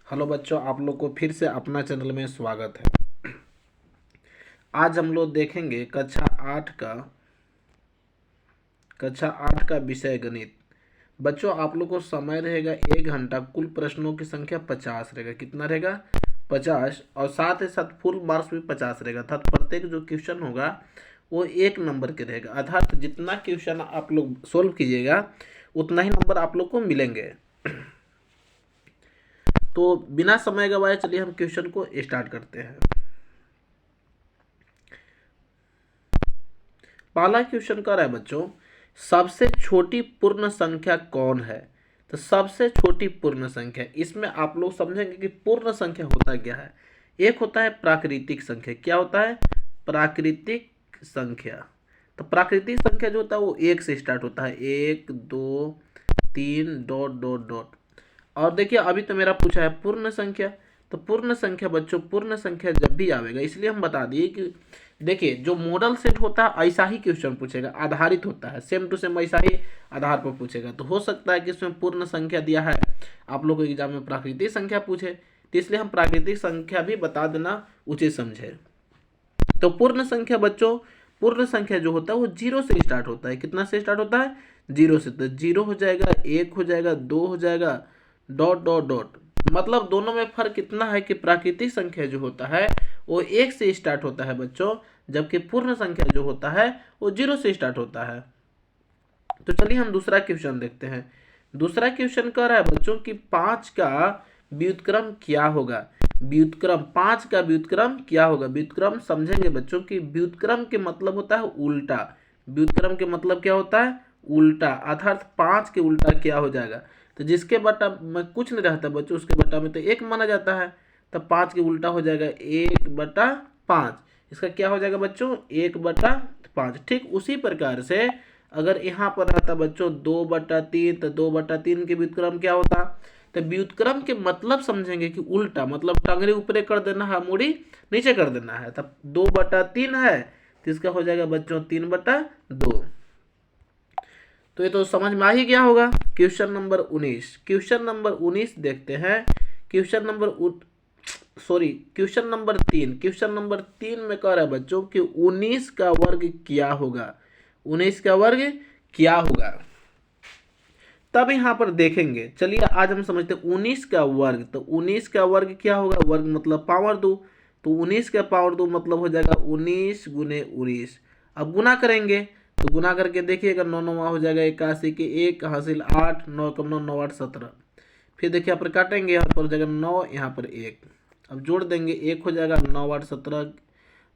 Hello बच्चों, आप लोग को फिर से अपना चैनल में स्वागत है। आज हम लोग देखेंगे कक्षा 8 का विषय गणित। बच्चों, आप लोग को समय रहेगा 1 घंटा। कुल प्रश्नों की संख्या 50 रहेगा। कितना रहेगा? 50। और साथ ही साथ फुल मार्क्स भी 50 रहेगा, अर्थात प्रत्येक जो क्वेश्चन होगा वो 1 नंबर के रहेगा। अर्थात जितना क्वेश्चन आप लोग सोल्व कीजिएगा उतना ही नंबर आप लोग को मिलेंगे। तो बिना समय गवाए चलिए हम क्वेश्चन को स्टार्ट करते हैं। पहला क्वेश्चन कर रहा है बच्चों, सबसे छोटी पूर्ण संख्या कौन है? तो सबसे छोटी पूर्ण संख्या, इसमें आप लोग समझेंगे कि पूर्ण संख्या होता क्या है। एक होता है प्राकृतिक संख्या। क्या होता है? प्राकृतिक संख्या। तो प्राकृतिक संख्या जो होता है वो 1 से स्टार्ट होता है। 1 2 3 डॉट डॉट डॉट। और देखिए अभी तो मेरा पूछा है पूर्ण संख्या। तो पूर्ण संख्या बच्चों, पूर्ण संख्या जब भी आवेगा, इसलिए हम बता दिए कि देखिए जो मॉडल सेट होता है ऐसा ही क्वेश्चन पूछेगा, आधारित होता है, सेम टू सेम ऐसा ही आधार पर पूछेगा। तो हो सकता है कि इसमें पूर्ण संख्या दिया है, आप लोग को एग्जाम में प्राकृतिक संख्या पूछे, तो इसलिए हम प्राकृतिक संख्या भी बता देना उचित समझे। तो पूर्ण संख्या बच्चों, पूर्ण संख्या जो होता है वो 0 से स्टार्ट होता है। कितना से स्टार्ट होता है? 0 से। तो 0 हो जाएगा, 1 हो जाएगा, 2 हो जाएगा, डॉट डॉट डॉट। मतलब दोनों में फर्क इतना है कि प्राकृतिक संख्या जो होता है वो 1 से स्टार्ट होता है बच्चों, जबकि पूर्ण संख्या जो होता है वो 0 से स्टार्ट होता है। तो चलिए हम दूसरा क्वेश्चन देखते हैं। दूसरा क्वेश्चन कह रहा है बच्चों कि 5 का व्युत्क्रम क्या होगा? व्युत्क्रम, 5 का व्युत्क्रम क्या होगा? व्युत्क्रम समझेंगे बच्चों कि व्युत्क्रम के मतलब होता है उल्टा। व्युत्क्रम के मतलब क्या होता है? उल्टा। अर्थात 5 के उल्टा क्या हो जाएगा? तो जिसके बटा में कुछ नहीं रहता बच्चों, उसके बटा में तो 1 माना जाता है। तब 5 के उल्टा हो जाएगा 1/5। इसका क्या हो जाएगा बच्चों? 1/5। ठीक उसी प्रकार से अगर यहाँ पर रहता बच्चों 2/3, तो 2/3 के व्युत्क्रम क्या होता? तो व्युत्क्रम के मतलब समझेंगे कि उल्टा, मतलब टंगरी ऊपर कर देना है, मूड़ी नीचे कर देना है। तब 2/3 है तो इसका हो जाएगा बच्चों 3/2। तो ये तो समझ में आ ही गया होगा। क्वेश्चन नंबर 19 देखते हैं। क्वेश्चन नंबर 3 में कह रहा है बच्चों कि 19 का वर्ग क्या होगा? 19 का वर्ग क्या होगा? तब यहां पर देखेंगे। चलिए आज हम समझते हैं 19 का वर्ग। तो 19 का वर्ग क्या होगा? वर्ग मतलब पावर 2। तो 19 का पावर 2 मतलब हो जाएगा 19 गुने 19। अब गुना करेंगे तो गुना करके देखिएगा 9 9 हो जाएगा 81 के 1 हासिल 8, 9 कम 9 9 8 17। फिर देखिए यहाँ पर काटेंगे, यहाँ पर हो जाएगा 9, यहाँ पर 1। अब जोड़ देंगे, 1 हो जाएगा 9 8 17,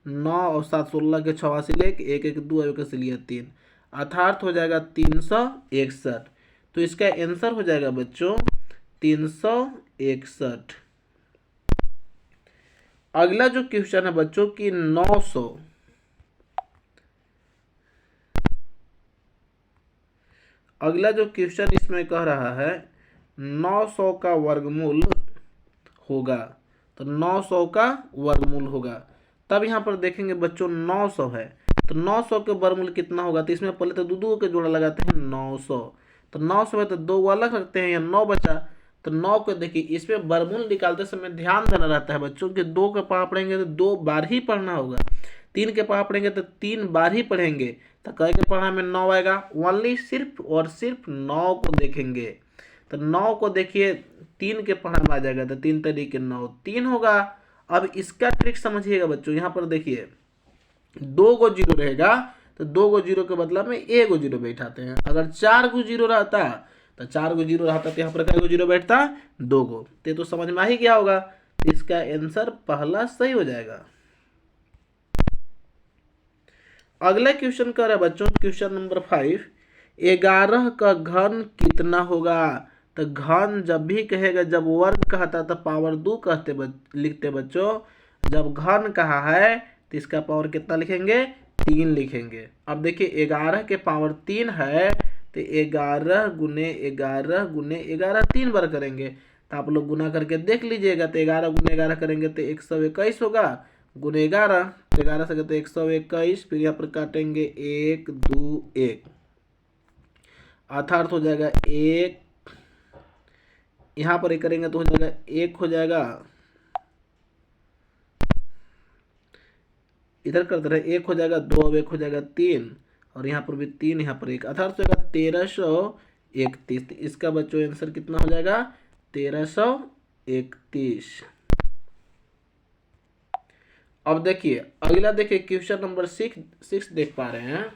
9 और 7 16 के 6 हासिल 1, 1 1 2 1 से लिया 3, अर्थात हो जाएगा 361। तो इसका आंसर हो जाएगा बच्चों 361। अगला जो क्वेश्चन है बच्चों की 900। अगला जो क्वेश्चन इसमें कह रहा है 900 का वर्गमूल होगा। तो 900 का वर्गमूल होगा। तब यहाँ पर देखेंगे बच्चों 900 है, तो 900 के वर्गमूल कितना होगा? तो इसमें पहले तो दो के जोड़ा लगाते हैं 900। तो 900 है तो 2 अलग रखते हैं, या 9 बचा। तो 9 को देखिए, इसमें वर्गमूल निकालते समय ध्यान देना रहता है बच्चों कि 2 के पावर पढ़ेंगे तो 2 बार ही पढ़ना होगा, 3 के पावर पढ़ेंगे तो 3 बार ही पढ़ेंगे। तो कह के पढ़ा में 9 आएगा। ओनली सिर्फ और सिर्फ 9 को देखेंगे। तो 9 को देखिए 3 के पढ़ा में आ जाएगा, तो 3 तरीके 9 3 होगा। अब इसका ट्रिक समझिएगा बच्चों, यहाँ पर देखिए 2 गो जीरो रहेगा तो 2 गो जीरो के बदला में 1 गो जीरो बैठाते हैं। अगर 4 गो जीरो रहता तो 4 गो जीरो रहता तो यहाँ पर कई गो जीरो बैठता? 2 गो। तो समझ में आ ही गया होगा। इसका आंसर पहला सही हो जाएगा। अगला क्वेश्चन कर रहा है बच्चों, क्वेश्चन नंबर 5, 11 का घन कितना होगा? तो घन जब भी कहेगा, जब वर्ग कहता तो पावर 2 कहते लिखते बच्चों। जब घन कहा है तो इसका पावर कितना लिखेंगे? 3 लिखेंगे। अब देखिए 11 के पावर 3 है तो 11 गुने 11 गुने 11 3 बार करेंगे। तो आप लोग गुना करके देख लीजिएगा। तो 11 गुने 11 करेंगे तो 121 होगा, गुने 11 तो 11 से करते 121। फिर यहाँ पर काटेंगे 1 2 1, अर्थात हो जाएगा 1 यहाँ पर एक करेंगे तो हो जाएगा एक हो जाएगा, इधर करते रहे एक हो जाएगा दो, अब एक हो जाएगा तीन, और यहाँ पर भी तीन, यहाँ पर एक, अर्थात हो जाएगा 1331। इसका बच्चों आंसर कितना हो जाएगा 1331। अब देखिए अगला, देखिए क्वेश्चन नंबर 6 देख पा रहे हैं।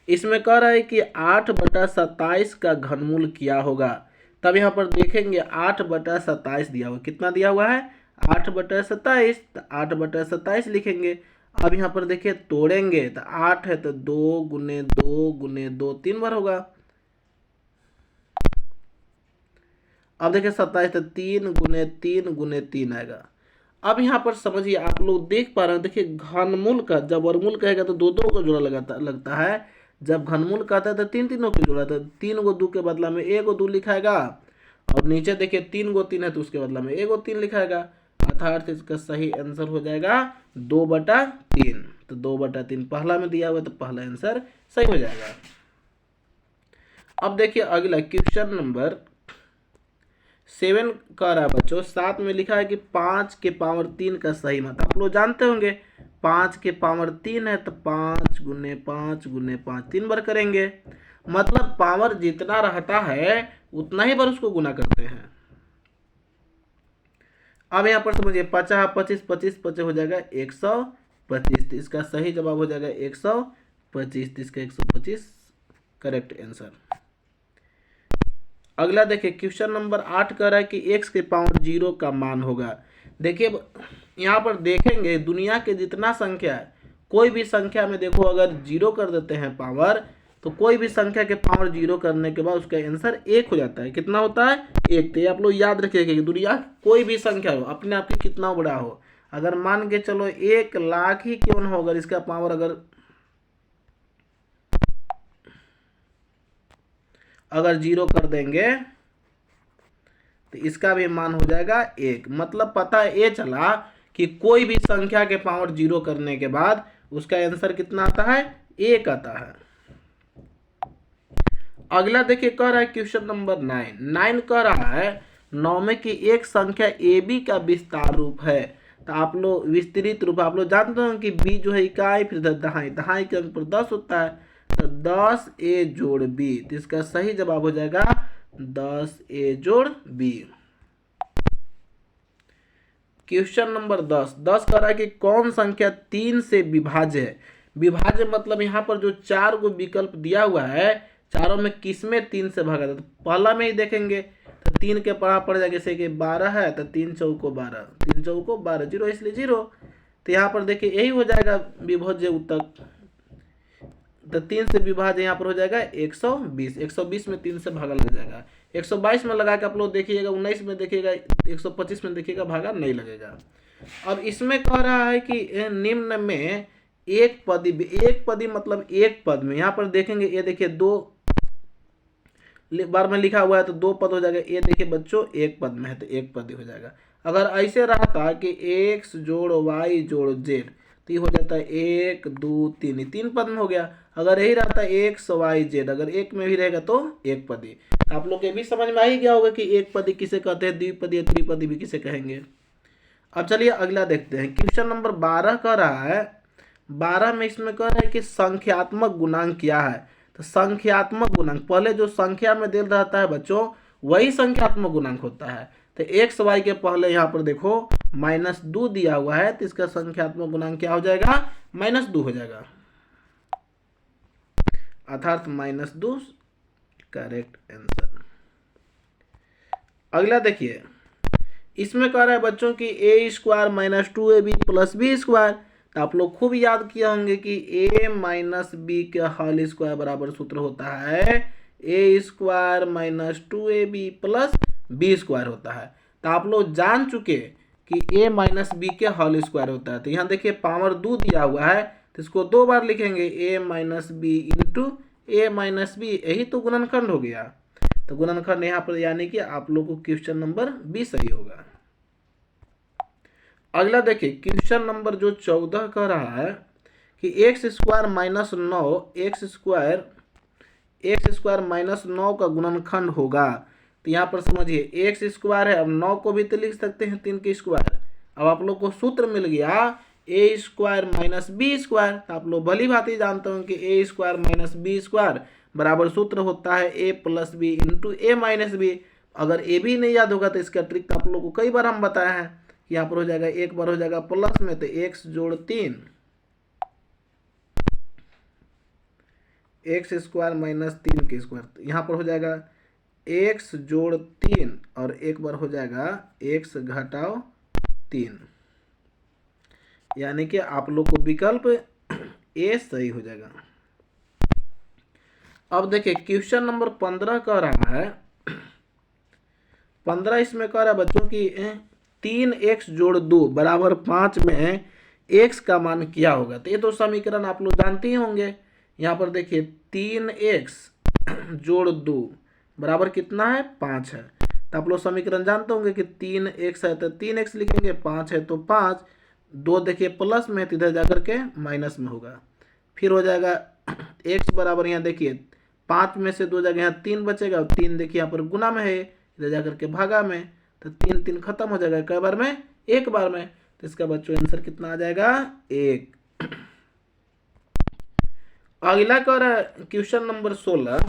इसमें कह रहा है कि 8/27 का घनमूल क्या होगा। तब यहाँ पर देखेंगे 8/27 दिया हुआ, कितना दिया हुआ है 8/27, तो 8/27 लिखेंगे। अब यहाँ पर देखिए तोड़ेंगे तो 8 है तो 2 गुने 2 गुने 2 3 बार होगा। अब देखिए 27 तो 3 गुने 3 गुने 3 आएगा। अब यहाँ पर समझिए, आप लोग देख पा रहे हैं, देखिए घनमूल का जब वर्गमूल कहेगा तो दो दो को जोड़ा लगता है, जब घनमूल कहता है तो तीन तीनों को जोड़ा, तो 3 गो 2 के बदला में 1 गो 2 लिखाएगा, और नीचे देखिए 3 गो 3 है तो उसके बदला में 1 गो 3 लिखाएगा, अर्थात इसका सही आंसर हो जाएगा 2/3। तो 2/3 पहला में दिया हुआ तो पहला आंसर सही हो जाएगा। अब देखिए अगला क्वेश्चन नंबर 7 कह रहा है बच्चों, 7 में लिखा है कि 5 के पावर 3 का सही मान। आप लोग जानते होंगे 5 के पावर 3 है तो 5 गुने 5 गुने 5 3 बार करेंगे, मतलब पावर जितना रहता है उतना ही बार उसको गुना करते हैं। अब यहाँ पर समझिए 50 25 25 25 हो जाएगा 125, तो इसका सही जवाब हो जाएगा 125, तो इसका 125 करेक्ट आंसर। अगला देखिए क्वेश्चन नंबर 8 कह रहा है कि x के पावर 0 का मान होगा। देखिए यहाँ पर देखेंगे दुनिया के जितना संख्या है, कोई भी संख्या में देखो अगर 0 कर देते हैं पावर, तो कोई भी संख्या के पावर 0 करने के बाद उसका आंसर 1 हो जाता है। कितना होता है 1। तो ये आप लोग याद रखिएगा कि दुनिया कोई भी संख्या हो, अपने आप की कितना बड़ा हो, अगर मान के चलो 1 लाख ही क्यों न हो, अगर इसका पावर अगर 0 कर देंगे तो इसका भी मान हो जाएगा 1। मतलब पता है ये चला कि कोई भी संख्या के पावर 0 करने के बाद उसका आंसर कितना आता है 1 आता है। अगला देखिए कह रहा है क्वेश्चन नंबर 9 कह रहा है 9 में की एक संख्या ए बी का विस्तार रूप है। तो आप लोग विस्तृत रूप, आप लोग जानते हो कि बी जो है इकाई, फिर दहाई, दहाई के अंक पर 10 होता है, तो 10a जोड़ b, तो इसका सही जवाब हो जाएगा 10a जोड़ b। क्वेश्चन नंबर 10 कह रहा है कि कौन संख्या 3 से विभाज्य है। विभाज्य मतलब यहाँ पर जो 4 को विकल्प दिया हुआ है, चारों में किसमें 3 से भागा था, तो पहला में ही देखेंगे तो 3 के पढ़ा पड़ जाएगा, जैसे कि 12 है तो 3 चौको 12, 3 चौको 12, 0 इसलिए 0। तो यहाँ पर देखिए यही हो जाएगा विभाज्य उत्तर, तो 3 से विभाज्य यहाँ पर हो जाएगा 120। 120 में 3 से भागा लग जाएगा, 122 में लगा के आप लोग देखिएगा, 19 में देखिएगा, 125 में देखिएगा भागा नहीं लगेगा। अब इसमें कह रहा है कि निम्न में एक पदी मतलब एक पद में, यहाँ पर देखेंगे ये देखिए 2 बार में लिखा हुआ है तो 2 पद हो जाएगा, ये देखिए बच्चों एक पद में है तो एक पद हो जाएगा। अगर ऐसे रहता कि x जोड़ y जोड़ z, तो ये हो जाता है 1 2 3, 3 पद में हो गया। अगर यही रहता x y z, अगर एक में भी रहेगा तो एक पदी। आप लोग ये भी समझ में आ ही गया होगा कि एक पदी किसे कहते हैं, द्विपदी या त्रिपदी भी किसे कहेंगे। अब चलिए अगला देखते हैं। क्वेश्चन नंबर 12 कह रहा है, 12 में इसमें कह रहा है कि संख्यात्मक गुणांक क्या है। तो संख्यात्मक गुणांक, पहले जो संख्या में दिल रहता है बच्चों वही संख्यात्मक गुणांक होता है। तो एक्स वाई के पहले यहाँ पर देखो -2 दिया हुआ है, तो इसका संख्यात्मक गुणांक क्या हो जाएगा -2 हो जाएगा, अर्थात -2 करेक्ट आंसर। अगला देखिए, इसमें कह रहा है बच्चों की a² - 2ab + b²। तो आप लोग खूब याद किए होंगे कि a - b के होल स्क्वायर बराबर सूत्र होता है a² - 2ab + b² होता है। तो आप लोग जान चुके कि a - b के होल स्क्वायर होता है। तो यहाँ देखिए पावर 2 दिया हुआ है, तो इसको 2 बार लिखेंगे, a - b into a - b, यही तो गुणनखंड हो गया। तो गुणनखंड यहाँ पर यानी कि आप लोग को क्वेश्चन नंबर 20 सही होगा। अगला देखिए क्वेश्चन नंबर जो 14 कह रहा है कि x² - 9 x² - 9 का गुणनखंड होगा। तो यहाँ पर समझिए एक्स स्क्वायर है, अब 9 को भी तो लिख सकते हैं 3 के स्क्वायर। अब आप लोग को सूत्र मिल गया ए स्क्वायर माइनस बी स्क्वायर। तो आप लोग भली भांति जानते हो कि ए स्क्वायर माइनस बी स्क्वायर बराबर सूत्र होता है ए प्लस बी इंटू ए माइनस बी। अगर ए भी नहीं याद होगा तो इसका ट्रिक आप लोग को कई बार हम बताया है। यहाँ पर हो जाएगा, एक बार हो जाएगा प्लस में तो एक्स जोड़ 3 एक्स स्क्वायर माइनस 3 के स्क्वायर। यहाँ पर हो जाएगा एक्स जोड़ 3 और एक बार हो जाएगा एक्स घटाओ 3, यानी कि आप लोग को विकल्प ए सही हो जाएगा। अब देखिए क्वेश्चन नंबर 15 कह रहा है, 15 इसमें कह रहा है बच्चों की 3x जोड़ 2 बराबर 5 में x का मान क्या होगा। तो ये तो समीकरण आप लोग जानते ही होंगे। यहाँ पर देखिए 3x जोड़ 2 बराबर कितना है, 5 है। तो आप लोग समीकरण जानते होंगे कि 3x है तो 3x लिखेंगे, 5 है तो 5, 2 देखिए प्लस में तो इधर जाकर के माइनस में होगा। फिर हो जाएगा x बराबर, यहाँ देखिए 5 में से 2 जगह यहाँ 3 बचेगा, 3 देखिए यहाँ पर गुना में है, इधर जाकर के भागा में, तो 3 3 खत्म हो जाएगा कई बार में, एक बार में। तो इसका बच्चों आंसर कितना आ जाएगा, 1। अगला कर क्वेश्चन नंबर 16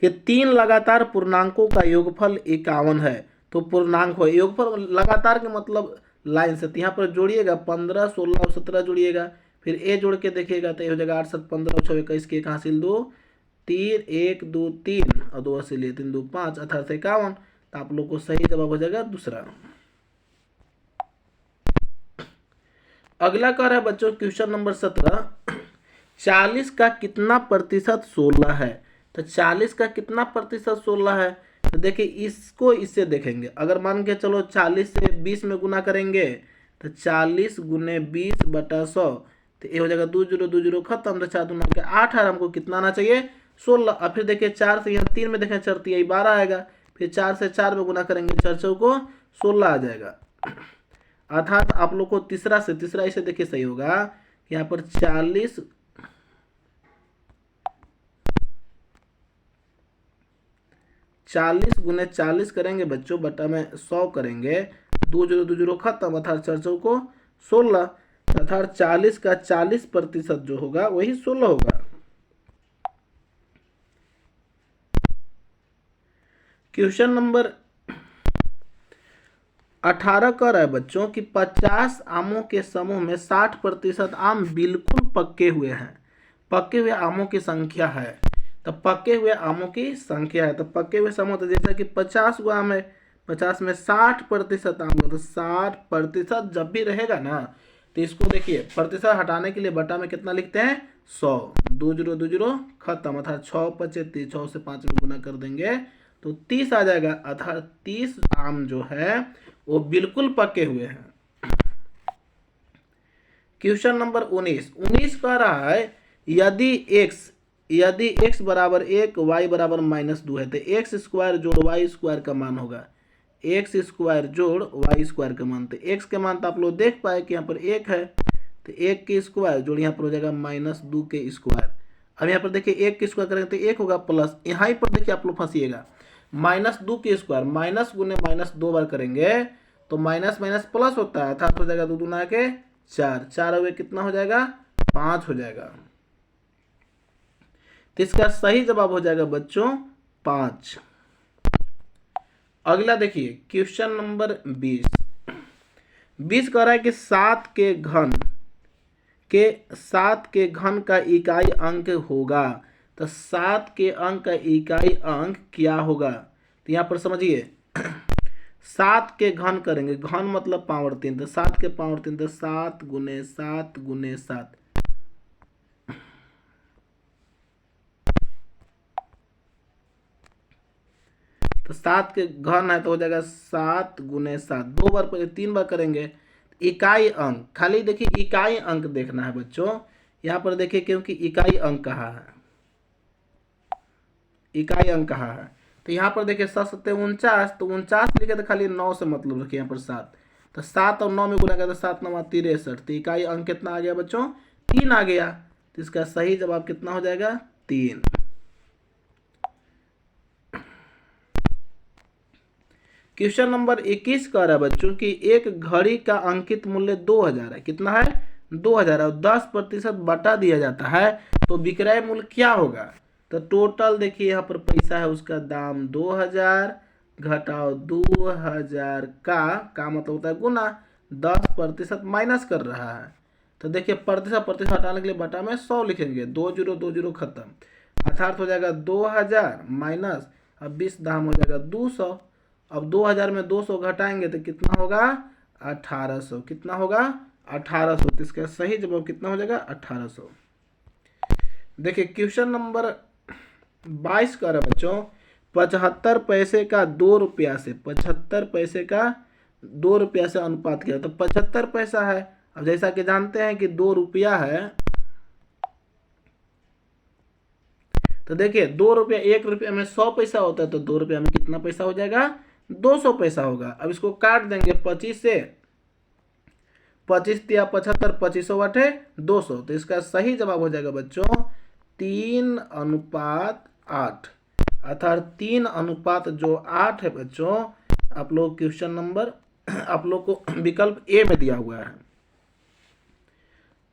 कि 3 लगातार पूर्णांकों का योगफल 51 है। तो पूर्णांक हो, योगफल लगातार के मतलब लाइन से, तो यहाँ पर जोड़िएगा 15 16 और 17 जोड़िएगा, फिर ए जोड़ के देखिएगा तो ये हो जाएगा 8 7 15 और 6 21 के, एक हासिल 2 3 1 2 3 और 2 हासिल 3 2 5 18 से 51। तो आप लोग को सही जवाब हो जाएगा दूसरा। अगला कह रहा है बच्चों क्वेश्चन नंबर 17, 40 का कितना प्रतिशत 16 है। तो 40 का कितना प्रतिशत 16 है, तो देखिए इसको इससे देखेंगे। अगर मान के चलो 40 से 20 में गुना करेंगे तो 40 गुने 20 बटा 100, तो ये हो जाएगा 2 0 2 0 खत्म। तो 4 दूना के 8 है, हमको कितना आना चाहिए, 16। अब फिर देखिए 4 से यहाँ 3 में देखें चढ़ती है 12 आएगा, फिर 4 से 4 में गुना करेंगे 4 4 को 16 आ जाएगा। अर्थात आप लोग को तीसरा इसे देखिए सही होगा, यहाँ पर 40 गुने 40 करेंगे बच्चों, बटा में 100 करेंगे, 2 0 2 0 खत्म, अर्थात 4 4 को 16, अर्थात 40 का 40% जो होगा वही 16 होगा। क्वेश्चन नंबर 18 कह रहा है बच्चों कि 50 आमों के समूह में 60% आम बिल्कुल पके हुए हैं। पके हुए आमों की संख्या है, तो पके हुए आमों की संख्या है, तो पके हुए समूह, तो जैसे कि 50 गो आम है, 50 में 60% आम हो, तो 60% जब भी रहेगा ना, तो इसको देखिए प्रतिशत हटाने के लिए बटा में कितना लिखते हैं, 100, 2 0 2 0 खत्म, अर्थात 6 25 30, 6 से 5 में गुना कर देंगे तो 30 आ जाएगा, अर्थात 30 आम जो है वो बिल्कुल पके हुए हैं। क्वेश्चन नंबर 19 कह रहा है यदि x बराबर 1 y बराबर -2 है तो x स्क्वायर जोड़ y स्क्वायर का मान होगा, x स्क्वायर जोड़ y स्क्वायर का मान। तो x के मान तो आप लोग देख पाए कि यहाँ पर 1 है, तो 1 के स्क्वायर जोड़ यहाँ पर हो जाएगा -2 के स्क्वायर। अब यहाँ पर देखिए 1 के स्क्वायर करेंगे तो 1 होगा प्लस, यहाँ पर देखिए आप लोग फंसिएगा, -2 के स्क्वायर माइनस गुने माइनस 2 बार करेंगे तो माइनस माइनस प्लस होता है, अर्थात हो जाएगा 2 दूना के 4, 4 हुए कितना हो जाएगा, 5 हो जाएगा। तो इसका सही जवाब हो जाएगा बच्चों 5। अगला देखिए क्वेश्चन नंबर 20 कह रहा है कि 7 के घन का इकाई अंक होगा। तो 7 के अंक का इकाई अंक क्या होगा, तो यहाँ पर समझिए 7 के घन करेंगे, घन मतलब पावर 3, तो 7 के पावर 3, तो 7 गुने 7 गुने 7, तो 7 के घन है तो हो जाएगा 7 गुने 7, 2 बार पहले 3 बार करेंगे। इकाई अंक, खाली देखिए इकाई अंक देखना है बच्चों, यहाँ पर देखिए क्योंकि इकाई अंक कहा है, इकाई अंक कहा है, तो यहाँ पर देखिए 7 7 49, तो 49 लिखे तो खाली 9 से मतलब रखिए यहाँ पर 7, तो 7 और 9 में गुना करते 7 9 63, तो इकाई अंक कितना आ गया बच्चों, 3 आ गया। तो इसका सही जवाब कितना हो जाएगा, 3। क्वेश्चन नंबर 21 कह रहा है बच्चों कि एक घड़ी का अंकित मूल्य 2000 है। कितना है? 2000 और 10% बटा दिया जाता है तो विक्रय मूल्य क्या होगा? तो टोटल देखिए यहाँ पर पैसा है, उसका दाम 2000 घटाओ 2000 का मतलब होता है गुना, 10% माइनस कर रहा है। तो देखिए प्रतिशत हटाने के लिए बटा में 100 लिखेंगे, 20 खत्म, अर्थात हो जाएगा 2000 माइनस, अब 20 दाम हो जाएगा 200। अब 2000 में 200 घटाएंगे तो कितना होगा? 1800। कितना होगा? 1800। तो इसका सही जवाब कितना हो जाएगा? 1800। देखिए क्वेश्चन नंबर 22 का बच्चों 75 पैसे का 2 रुपया से, 75 पैसे का 2 रुपया से अनुपात किया तो 75 पैसा है। अब जैसा कि जानते हैं कि 2 रुपया है, तो देखिए 2 रुपया, 1 रुपया में 100 पैसा होता है तो 2 रुपया में कितना पैसा हो जाएगा? 200 पैसा होगा। अब इसको काट देंगे 25 से, 25 या 75, 25 बटे 200। तो इसका सही जवाब हो जाएगा बच्चों 3:8, अर्थात 3:8 है बच्चों। आप लोग क्वेश्चन नंबर आप लोग को विकल्प ए में दिया हुआ है।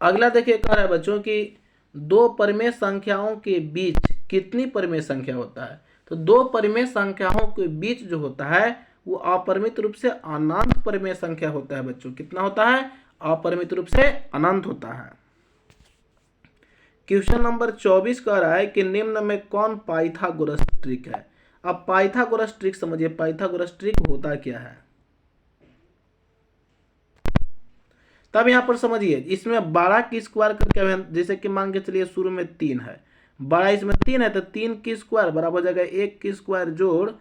अगला देखिए कह रहा है बच्चों कि दो परिमेय संख्याओं के बीच कितनी परिमेय संख्या होता है? तो दो परिमेय संख्याओं के बीच जो होता है वो अपरिमित रूप से अनंत परिमेय संख्या होता है बच्चों। कितना होता है? अपरिमित रूप से अनंत होता है। क्वेश्चन नंबर 24 कह रहा है कि निम्न में कौन पाइथागोरस ट्रिक है? अब पाइथागोरस ट्रिक समझिए, पाइथागोरस ट्रिक होता क्या है तब यहाँ पर समझिए। इसमें बड़ा की स्क्वायर करके, जैसे कि मान के चलिए शुरू में 3 है, बड़ा इसमें 3 है तो 3 की स्क्वायर बराबर हो जाएगा 1 की स्क्वायर जोड़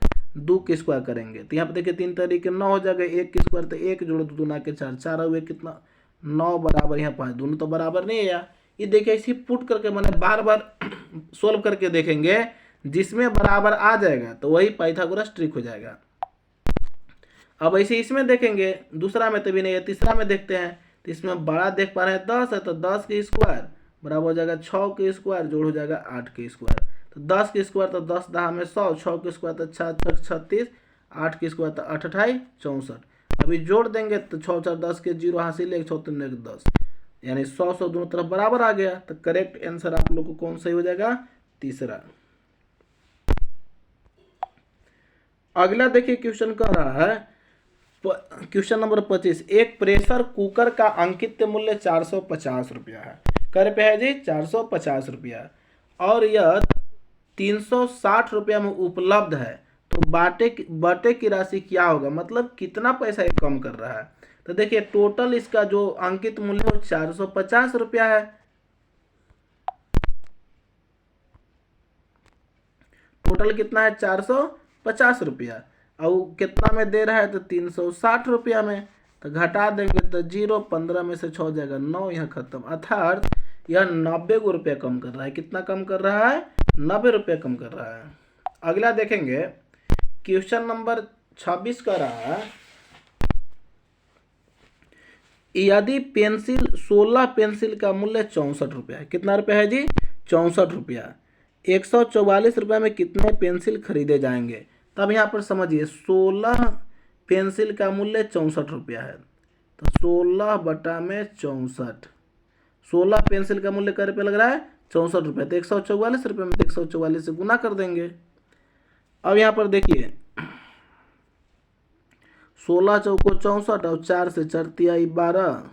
2 की स्क्वायर करेंगे तो यहाँ पर देखिए 3 तरीके 9 हो जाएगा, 1 की स्क्वायर तो 1 जोड़ 2 ना के 4, 4 हुए कितना 9 बराबर यहाँ 5, दोनों तो बराबर नहीं है यार। ये देखिए इसी पुट करके मैंने बार बार सोल्व करके देखेंगे, जिसमें बराबर आ जाएगा तो वही पाइथागोरस ट्रिक हो जाएगा। अब ऐसे इसमें देखेंगे, दूसरा में तो भी नहीं है, तीसरा में देखते हैं तो इसमें बड़ा देख पा रहे हैं 10 है तो 10 की स्क्वायर बराबर हो जाएगा 6 की स्क्वायर जोड़ हो जाएगा 8 की स्क्वायर। तो 10 की स्क्वायर तो 10 दहा में 100, 6 की स्क्वायर तो 6 छक 36, 8 की स्क्वायर तो 8 अठाई 64। अभी जोड़ देंगे तो 6 4 10 के 0 हासिल 1 6 3 10, यानी 100 100 दोनों तरफ बराबर आ गया। तो करेक्ट आंसर आप लोग को कौन सही हो जाएगा? तीसरा। अगला देखिए क्वेश्चन कह रहा है, क्वेश्चन नंबर 25, एक प्रेशर कुकर का अंकित मूल्य 450 रुपया है। कर पे है जी 450 रुपया और यह 360 रुपया में उपलब्ध है तो बटे की राशि क्या होगा? मतलब कितना पैसा ये कम कर रहा है? तो देखिए टोटल इसका जो अंकित मूल्य है वो 450 रुपया है। टोटल कितना है? 450 रुपया। और कितना में दे रहा है? तो 360 रुपया में। तो घटा देंगे तो 0, 15 में से 6 हो जाएगा 9, यहाँ खत्म। अर्थात यह 90 रुपया कम कर रहा है। कितना कम कर रहा है? 90 रुपया कम कर रहा है। अगला देखेंगे क्वेश्चन नंबर 26 का रहा है, यदि पेंसिल 16 पेंसिल का मूल्य 64 रुपया है। कितना रुपया है जी? 64 रुपया। 144 रुपये में कितने पेंसिल खरीदे जाएंगे? तब यहाँ पर समझिए 16 पेंसिल का मूल्य 64 रुपया है तो 16 बटा में 64, 16 पेंसिल का मूल्य क्या रुपया लग रहा है? 64 रुपये। तो 144 रुपये में 144 से गुना कर देंगे। अब यहाँ पर देखिए 16 चौको 64 और 4 से 4 तिहाई 12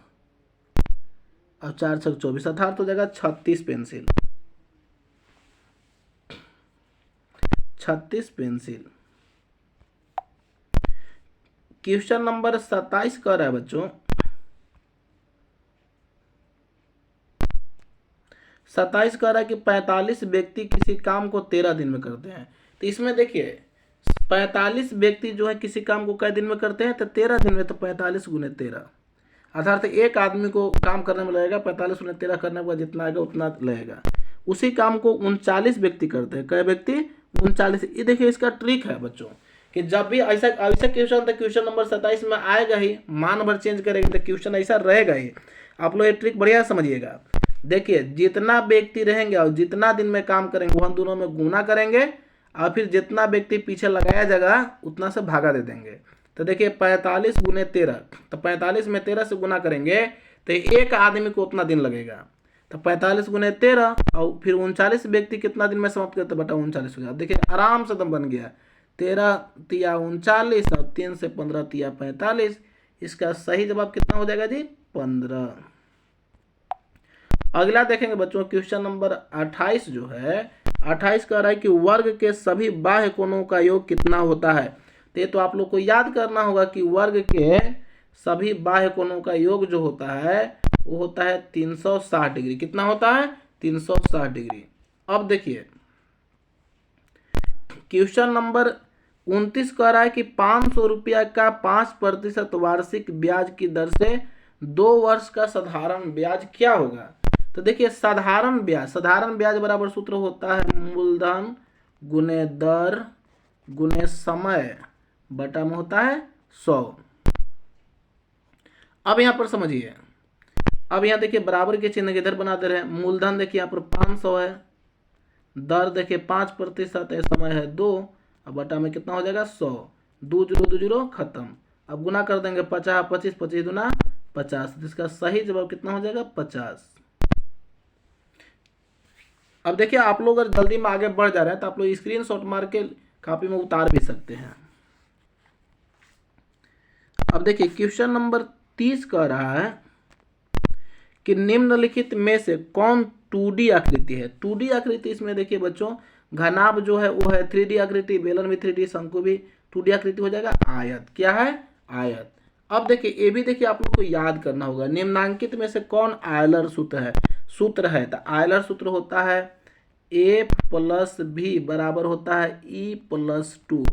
और 4 छक 24, अर्थात हो जाएगा 36 पेंसिल। 36 पेंसिल। क्वेश्चन नंबर 27 कह रहा है बच्चों, 27 कह रहा है कि 45 व्यक्ति किसी काम को 13 दिन में करते हैं। तो इसमें देखिए 45 व्यक्ति जो है किसी काम को कई दिन में करते हैं? तो 13 दिन में। तो 45 गुने 13, अर्थात एक आदमी को काम करने में लगेगा 45 गुने 13 करने के बाद जितना आएगा उतना लगेगा। उसी काम को 39 व्यक्ति करते हैं। कई व्यक्ति? 39। ये देखिए इसका ट्रिक है बच्चों कि जब भी ऐसा क्वेश्चन तो क्वेश्चन नंबर 27 में आएगा ही, मान भर चेंज करेंगे तो क्वेश्चन ऐसा रहेगा ही। आप लोग ये ट्रिक बढ़िया समझिएगा। देखिए जितना व्यक्ति रहेंगे और जितना दिन में काम करेंगे वह दोनों में गुना करेंगे और फिर जितना व्यक्ति पीछे लगाया जाएगा उतना से भागा दे देंगे। तो देखिए 45 गुने 13, तो 45 में 13 से गुना करेंगे तो एक आदमी को उतना दिन लगेगा। तो 45 गुने 13 और फिर 39 व्यक्ति कितना दिन में समाप्त करते बटा 39 हो गया। देखिए आराम से दम बन गया। 13 तिया 39 और 3 से 15 तिया 45। इसका सही जवाब कितना हो जाएगा जी? 15। अगला देखेंगे बच्चों क्वेश्चन नंबर 28 जो है, 28 कह रहा है कि वर्ग के सभी बाह्य कोणों का योग कितना होता है। तो ये तो आप लोग को याद करना होगा कि वर्ग के सभी बाह्य कोणों का योग जो होता है वो होता है 360 डिग्री। कितना होता है? 360 डिग्री। अब देखिए क्वेश्चन नंबर 29 कह रहा है कि 500 रुपया का 5% वार्षिक ब्याज की दर से 2 वर्ष का साधारण ब्याज क्या होगा। तो देखिए साधारण ब्याज बराबर सूत्र होता है मूलधन गुने दर गुने समय बटा में होता है 100। अब यहां पर समझिए, अब यहां देखिए बराबर के चिन्ह इधर बना दे रहे हैं। मूलधन देखिए यहाँ पर 500 है, दर देखिए 5% है, समय है 2, अब बटा में कितना हो जाएगा 100। 2 जीरो 2 जीरो खत्म। अब गुना कर देंगे 50 25 25 दूना 50। इसका सही जवाब कितना हो जाएगा? 50। अब देखिए आप लोग अगर जल्दी में आगे बढ़ जा रहे हैं तो आप लोग स्क्रीनशॉट मार के कॉपी में उतार भी सकते हैं। अब देखिए क्वेश्चन नंबर 30 कह रहा है कि निम्नलिखित में से कौन 2D आकृति है। 2D आकृति इसमें देखिए बच्चों घनाभ जो है वो है 3D आकृति, बेलन भी 3D, शंकु भी 2D आकृति हो जाएगा। आयत क्या है? आयत। अब देखिए ये भी देखिए आप लोग को याद करना होगा, निम्नांकित में से कौन आयलर सूत्र है। तो आयलर सूत्र होता है a + b बराबर होता है e + 2,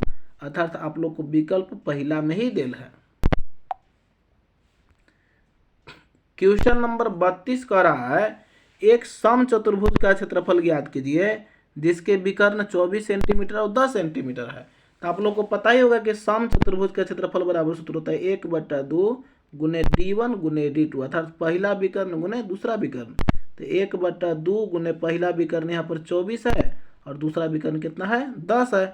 अर्थात आप लोग को विकल्प पहला में ही देल है। क्वेश्चन नंबर 32 कह रहा है एक समचतुर्भुज का क्षेत्रफल ज्ञात कीजिए जिसके विकर्ण 24 सेंटीमीटर और 10 सेंटीमीटर है। तो आप लोग को पता ही होगा कि समचतुर्भुज का क्षेत्रफल बराबर सूत्र होता है 1/2 गुने d1 गुने d2, अर्थात पहला विकर्ण गुने दूसरा विकर्ण। तो 1/2 गुने पहला विकर्ण यहाँ पर 24 है और दूसरा विकर्ण कितना है? 10 है।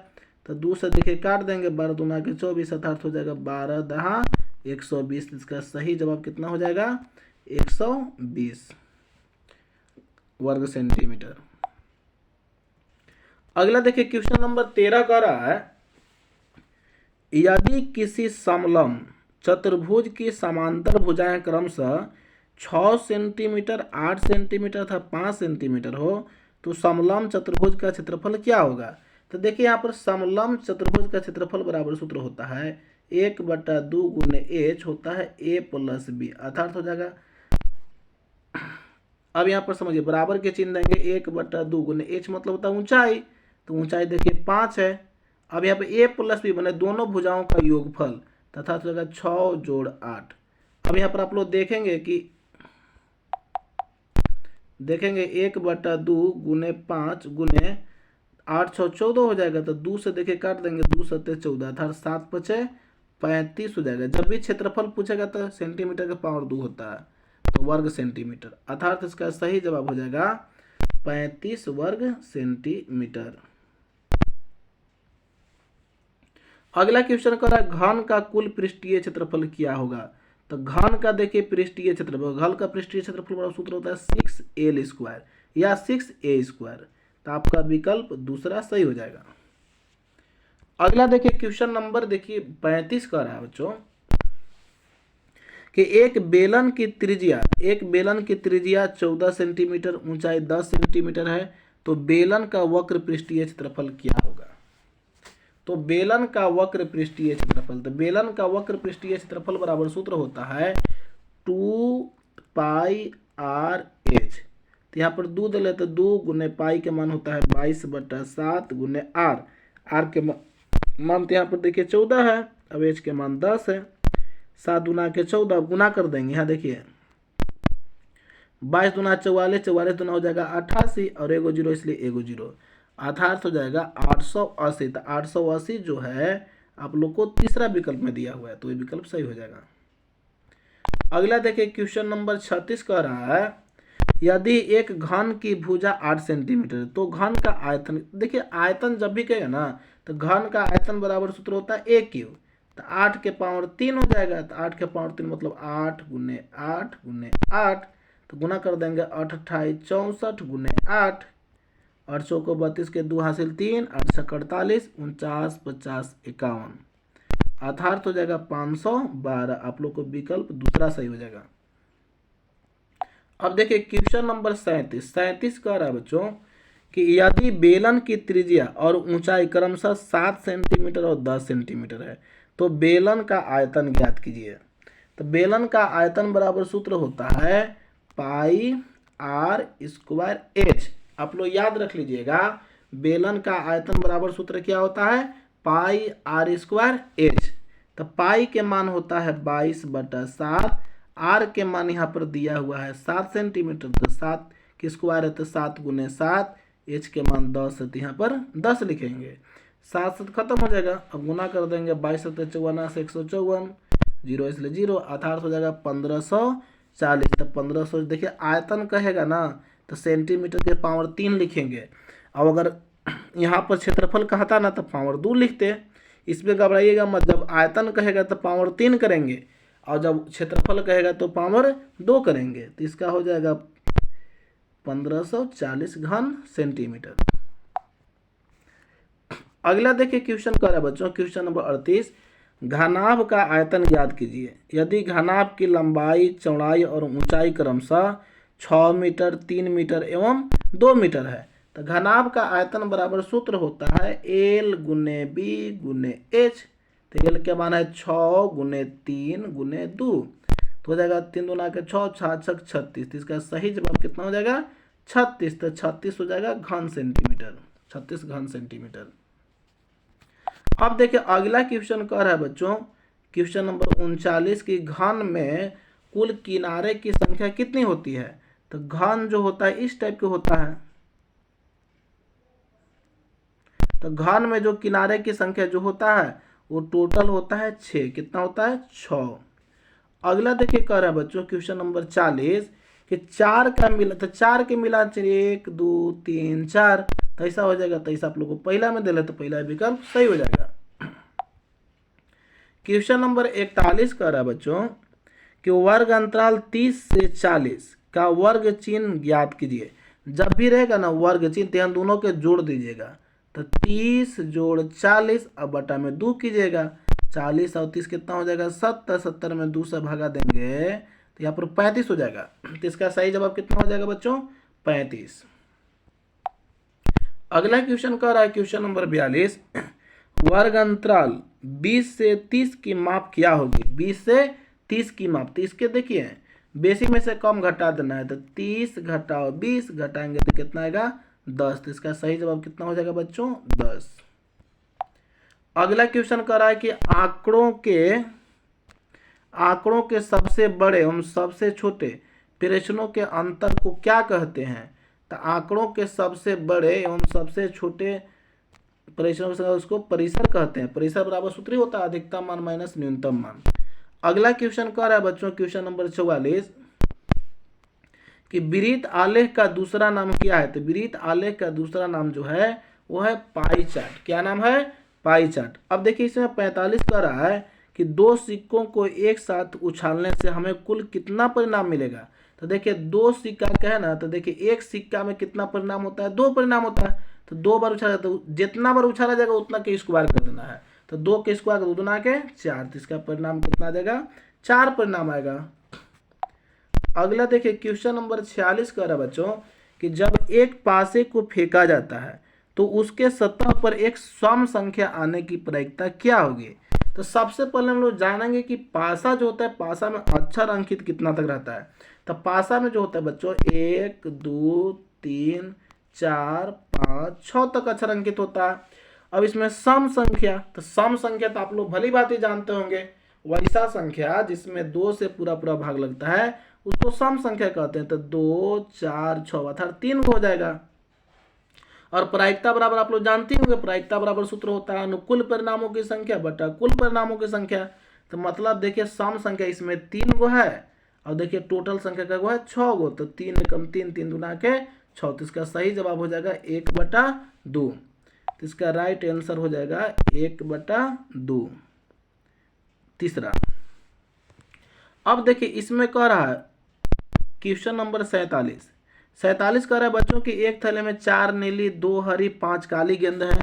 तो 2 से देखिए काट देंगे, 12 दूना के 24, अर्थात हो जाएगा 12 दहा 120। इसका सही जवाब कितना हो जाएगा? 120 वर्ग सेंटीमीटर। अगला देखिए क्वेश्चन नंबर 13 कह रहा है यदि किसी समलंब चतुर्भुज की समांतर भुजाएं क्रमशः 6 सेंटीमीटर 8 सेंटीमीटर तथा 5 सेंटीमीटर हो तो समलंब चतुर्भुज का क्षेत्रफल क्या होगा। तो देखिए यहाँ पर समलंब चतुर्भुज का क्षेत्रफल बराबर सूत्र होता है 1/2 गुने h होता है a + b, अर्थात हो जाएगा। अब यहाँ पर समझिए बराबर के चिन्ह देंगे 1/2 गुने h मतलब होता है ऊंचाई, तो ऊंचाई देखिए 5 है। अब यहाँ पे a + b बने दोनों भुजाओं का योगफल तथा हो जाएगा 6 जोड़ 8। अब यहाँ पर आप लोग देखेंगे 1/2 गुने 5 गुने 8 6 14 हो जाएगा। तो 2 से देखिए काट देंगे, 2 7 14, अर्थात 7 5 35 हो जाएगा। जब भी क्षेत्रफल पूछेगा तो सेंटीमीटर का पावर 2 होता है, तो वर्ग सेंटीमीटर, अर्थात इसका सही जवाब हो जाएगा 35 वर्ग सेंटीमीटर। अगला क्वेश्चन कर रहा है घन का कुल पृष्ठीय क्षेत्रफल क्या होगा। तो घन का देखिए पृष्ठीय क्षेत्रफल, घन का पृष्ठीय क्षेत्रफल का सूत्र होता है 6l² या 6a²। तो आपका विकल्प दूसरा सही हो जाएगा। अगला देखिए क्वेश्चन नंबर देखिए 35 का रहा है बच्चों कि एक बेलन की त्रिज्या 14 सेंटीमीटर, ऊंचाई 10 सेंटीमीटर है, तो बेलन का वक्र पृष्ठीय क्षेत्रफल क्या होगा। तो बेलन का वक्र पृष्ठीय क्षेत्रफल, तो बेलन का वक्र पृष्ठीय क्षेत्रफल बराबर सूत्र होता है 2πr/h। तो यहाँ पर 2 दे ले तो 2 गुने पाई के मान होता है 22/7 गुने r के मान तो यहाँ पर देखिए 14 है, अब h के मान 10 है। 7 दूना के 14, गुना कर देंगे, यहाँ देखिए 22 दूना 44, 44 दूना हो जाएगा 88 और एगो जीरो इसलिए एगो जीरो, अर्थात हो जाएगा 880। तो 880 जो है आप लोग को तीसरा विकल्प में दिया हुआ है, तो ये विकल्प सही हो जाएगा। अगला देखिए क्वेश्चन नंबर 36 कह रहा है यदि एक घन की भुजा 8 सेंटीमीटर है तो घन का आयतन, देखिए आयतन जब भी कहेगा ना तो घन का आयतन बराबर सूत्र होता है a क्यूब, तो 8 के पावर 3 हो जाएगा, तो 8 के पावर 3 मतलब 8 गुने 8 गुने 8, तो गुना कर देंगे 8 28 64 गुने 8, 8 को 32 के 2 हासिल 3, 8 से 48 49 50 51, अर्थात हो जाएगा 512। आप लोग को विकल्प दूसरा सही हो जाएगा। अब देखिए क्वेश्चन नंबर 37 कह रहा है बच्चों कि यदि बेलन की त्रिज्या और ऊंचाई क्रमशः 7 सेंटीमीटर और 10 सेंटीमीटर है तो बेलन का आयतन ज्ञात कीजिए। तो बेलन का आयतन बराबर सूत्र होता है पाई आर स्क्वायर एच। आप लोग याद रख लीजिएगा, बेलन का आयतन बराबर सूत्र क्या होता है, पाई आर स्क्वायर एच। तो पाई के मान होता है 22/7, आर के मान यहाँ पर दिया हुआ है 7 सेंटीमीटर, तो 7 की स्क्वायर है तो 7 गुने 7, एच के मान 10 है तो यहाँ पर 10 लिखेंगे, 7 से खत्म हो जाएगा। अब गुना कर देंगे 22 से 54 से 154, 0 इसलिए 0, अर्थात हो जाएगा 1540। तो 1500 देखिए आयतन कहेगा ना तो सेंटीमीटर के पावर 3 लिखेंगे। अब अगर यहाँ पर क्षेत्रफल कहता ना तो पावर 2 लिखते, इसमें घबराइएगा मत, जब आयतन कहेगा तो पावर 3 करेंगे और जब क्षेत्रफल कहेगा तो पावर 2 करेंगे, तो इसका हो जाएगा 1540 घन सेंटीमीटर। अगला देखिए क्वेश्चन कर रहा है बच्चों, क्वेश्चन नंबर 38, घनाभ का आयतन ज्ञात कीजिए। यदि घनाभ की लंबाई चौड़ाई और ऊंचाई क्रमशः 6 मीटर 3 मीटर एवं 2 मीटर है तो घनाभ का आयतन बराबर सूत्र होता है एल गुने बी गुने एच। तो एल क्या मान है 6 गुने 3 गुने 2, तो हो जाएगा 3 दूना के 6, 6 36, इसका सही जवाब कितना हो जाएगा 36, तो 36 हो जाएगा घन सेंटीमीटर, 36 घन सेंटीमीटर। अब देखिए अगला क्वेश्चन कह रहा है बच्चों, क्वेश्चन नंबर 39 की घन में कुल किनारे की संख्या कितनी होती है। तो घन जो होता है इस टाइप के होता है, तो घन में जो किनारे की संख्या जो होता है वो टोटल होता है 6, कितना होता है 6। अगला देखिए कह रहा है बच्चों क्वेश्चन नंबर 40 कि 4 का मिला, तो 4 के मिला 1 2 3 4, तो ऐसा हो जाएगा, तो ऐसा आप लोग को पहला में दे ले तो पहला विकल्प सही हो जाएगा। क्वेश्चन नंबर 41 कह रहा है बच्चों कि वर्ग अंतराल 30 से 40 का वर्ग चिन्ह ज्ञात कीजिए। जब भी रहेगा ना वर्ग चिन्ह तो यहाँ दोनों के जोड़ दीजिएगा, तो 30 जोड़ 40 अब बटा में 2 कीजिएगा, 40 और 30 कितना हो जाएगा 70, 70 में 2 से भागा देंगे तो यहाँ पर 35 हो जाएगा। तो इसका सही जवाब कितना हो जाएगा बच्चों 35। अगला क्वेश्चन कह रहा है क्वेश्चन नंबर 42, वर्ग अंतराल 20 से 30 की माप क्या होगी। 20 से 30 की माप, तो इसके देखिए बेसिक में से कम घटा देना है, तो 30 घटाओ 20 घटाएंगे तो कितना आएगा 10, तो इसका सही जवाब कितना हो जाएगा बच्चों 10। अगला क्वेश्चन कर रहा है कि आंकड़ों के सबसे बड़े एवं सबसे छोटे प्रश्नों के अंतर को क्या कहते हैं। तो आंकड़ों के सबसे बड़े एवं सबसे छोटे परिसर से उसको परिसर कहते हैं। परिसर बराबर सूत्र ही होता है अधिकतम मान माइनस न्यूनतम मान। अगला क्वेश्चन कह रहा है बच्चों क्वेश्चन नंबर 44 कि वृत्त आलेख का दूसरा नाम क्या है। तो वृत्त आलेख का दूसरा नाम जो है वो है पाई चार्ट। क्या नाम है पाई चार्ट। अब देखिए इसमें 45 कह रहा है कि 2 सिक्कों को एक साथ उछालने से हमें कुल कितना परिणाम मिलेगा। तो देखिए 2 सिक्का का है ना, तो देखिए एक सिक्का में कितना परिणाम होता है 2 परिणाम होता है। तो 2 बार उछाला, तो जितना बार उछाला जाएगा उतना के स्क्वायर कर देना है। तो 2 के स्क्वायर 2 दूना के 4, तो इसका परिणाम कितना आ जाएगा 4 परिणाम आएगा। अगला देखिए क्वेश्चन नंबर 46 कह रहा है बच्चों कि जब एक पासे को फेंका जाता है तो उसके सतह पर एक सम संख्या आने की प्रायिकता क्या होगी। तो सबसे पहले हम लोग जानेंगे कि पासा जो होता है पासा में अक्षर अंकित कितना तक रहता है। तो पासा में जो होता है बच्चों 1 2 3 4 5 6 तक अक्षर अंकित होता है। अब इसमें सम संख्या, तो सम संख्या तो आप लोग भली बात ही जानते होंगे, वैसा संख्या जिसमें 2 से पूरा पूरा भाग लगता है उसको सम संख्या कहते हैं। तो 2 4 6 अर्थात 3 हो जाएगा। और प्रायिकता बराबर आप लोग जानते होंगे, प्रायिकता बराबर सूत्र होता है अनुकूल परिणामों की संख्या बटा कुल परिणामों की संख्या। तो मतलब देखिए सम संख्या इसमें 3 गो है और देखिए टोटल संख्या का हुआ है 6 गो, तो 3 एकम 3, 3 दूना के 6, तो इसका सही जवाब हो जाएगा 1/2। तो इसका राइट आंसर हो जाएगा 1/2। तीसरा, अब देखिए इसमें कह रहा है क्वेश्चन नंबर 47 कह रहा है बच्चों की एक थैले में 4 नीली, 2 हरी, 5 काली गेंद है।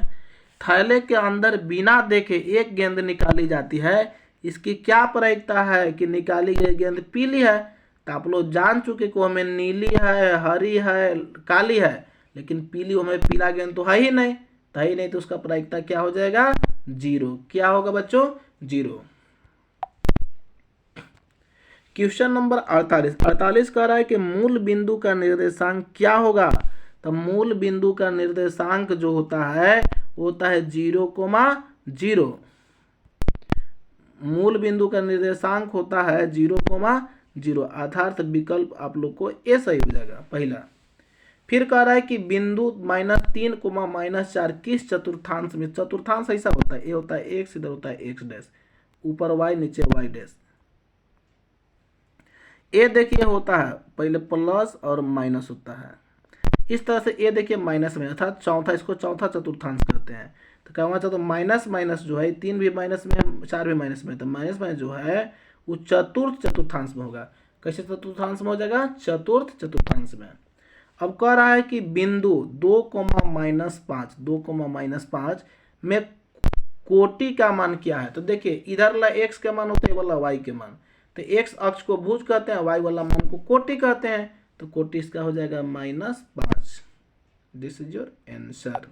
थैले के अंदर बिना देखे एक गेंद निकाली जाती है, इसकी क्या प्रायिकता है कि निकाली गई गेंद पीली है। तो आप लोग जान चुके को हमें नीली है, हरी है, काली है, लेकिन पीली हमें पीला गेंद तो है ही नहीं, तो उसका प्रायिकता क्या हो जाएगा 0। क्या होगा बच्चों 0। क्वेश्चन नंबर 48 कह रहा है कि मूल बिंदु का निर्देशांक क्या होगा। तो मूल बिंदु का निर्देशांक जो होता है वो होता है 0,0। मूल बिंदु का निर्देशांक होता है 0,0, अर्थात विकल्प आप लोग को ए सही हो जाएगा पहला। फिर कह रहा है कि बिंदु -3, -4 किस चतुर्थांश में, चतुर्थांश ऐसा होता है, ए होता है x, इधर होता है x डैश, ऊपर y नीचे y डैश। ए देखिए होता है पहले प्लस और माइनस होता है, इस तरह से ए देखिए माइनस में, अर्थात चौथा, इसको चौथा चतुर्थांश कहते हैं। तो क्या हुआ, तो माइनस माइनस जो है 3 भी माइनस में है, 4 भी माइनस में, तो माइनस माइनस जो है वो चतुर्थ चतुर्थांश में होगा। कैसे चतुर्थांश में हो जाएगा, चतुर्थ चतुर्थांश में। अब कह रहा है कि बिंदु 2,-5 में कोटि का मान क्या है। तो देखिए इधर वाला x के मान होता है, वाला y के मान, तो x अक्ष को भुज कहते हैं, y वाला मान को कोटि कहते हैं, तो कोटि इसका हो जाएगा -5। This is your answer.